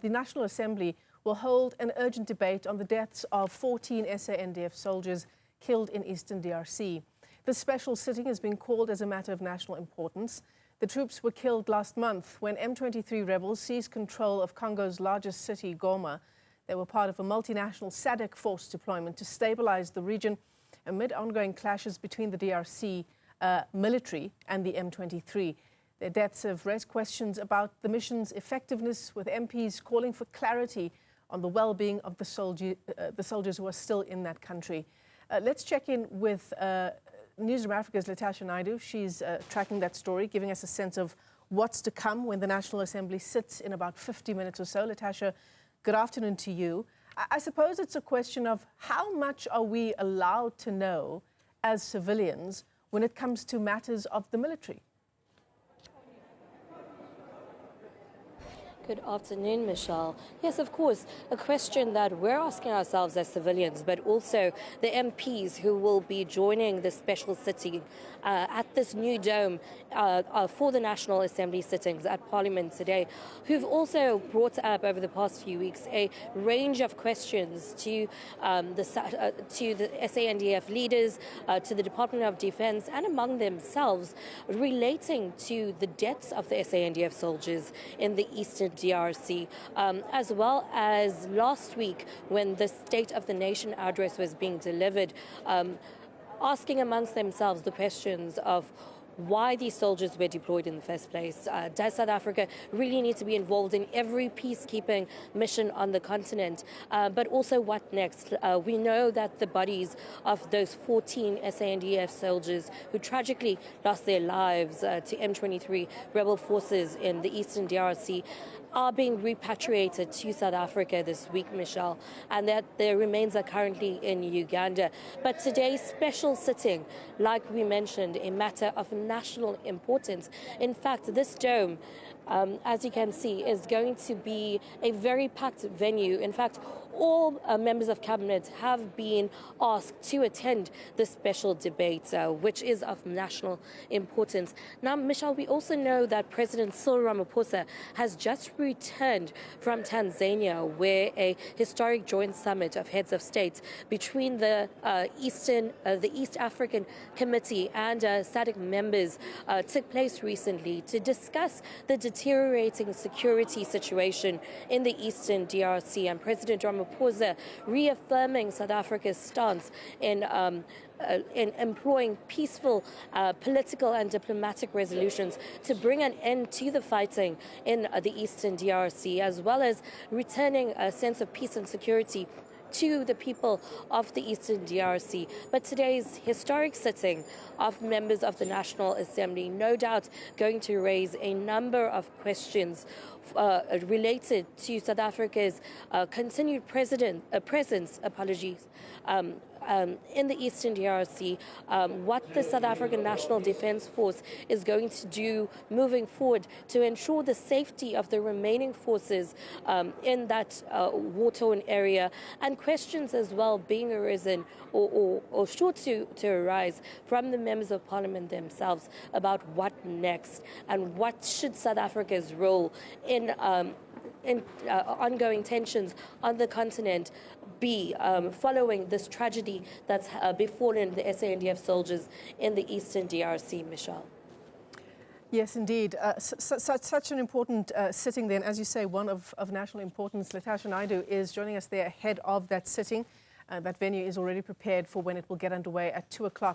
The National Assembly will hold an urgent debate on the deaths of 14 SANDF soldiers killed in Eastern DRC. This special sitting has been called as a matter of national importance. The troops were killed last month when M23 rebels seized control of Congo's largest city, Goma. They were part of a multinational SADC force deployment to stabilise the region amid ongoing clashes between the DRC military and the M23. Their deaths have raised questions about the mission's effectiveness, with MPs calling for clarity on the well-being of the soldiers who are still in that country. Let's check in with Newzroom Afrika's Latashia Naidoo. She's tracking that story, giving us a sense of what's to come when the National Assembly sits in about 50 minutes or so. Latashia, good afternoon to you. I suppose it's a question of how much are we allowed to know as civilians when it comes to matters of the military? Good afternoon, Michelle. Yes, of course, a question that we're asking ourselves as civilians, but also the MPs who will be joining the special sitting at this new dome for the National Assembly sittings at Parliament today, who've also brought up over the past few weeks a range of questions to the SANDF leaders, to the Department of Defense, and among themselves, relating to the deaths of the SANDF soldiers in the Eastern DRC, as well as last week when the State of the Nation address was being delivered, asking amongst themselves the questions of why these soldiers were deployed in the first place. Does South Africa really need to be involved in every peacekeeping mission on the continent? But also, what next? We know that the bodies of those 14 SANDF soldiers who tragically lost their lives to M23 rebel forces in the Eastern DRC are being repatriated to South Africa this week, Michelle, and that their remains are currently in Uganda. But today's special sitting, like we mentioned, a matter of national importance. In fact, this dome, as you can see, is going to be a very packed venue. In fact, all members of cabinet have been asked to attend this special debate, which is of national importance. Now, Michelle, we also know that President Cyril Ramaphosa has just returned from Tanzania, where a historic joint summit of heads of state between the East African Committee and SADC members took place recently to discuss the deteriorating security situation in the Eastern DRC, and President Ramaphosa reaffirming South Africa's stance in employing peaceful political and diplomatic resolutions to bring an end to the fighting in the Eastern DRC, as well as returning a sense of peace and security to the people of the Eastern DRC. But today's historic sitting of members of the National Assembly, no doubt going to raise a number of questions related to South Africa's continued presence, in the Eastern DRC, what the South African National Defence Force is going to do moving forward to ensure the safety of the remaining forces in that war-torn area, and questions as well being arisen or sure to arise from the members of Parliament themselves about what next and what should South Africa's role in ongoing tensions on the continent be following this tragedy that's befallen the SANDF soldiers in the Eastern DRC, Michelle. Yes, indeed. Such an important sitting then, as you say, one of national importance. Latashia Naidoo is joining us there ahead of that sitting. That venue is already prepared for when it will get underway at 2 o'clock.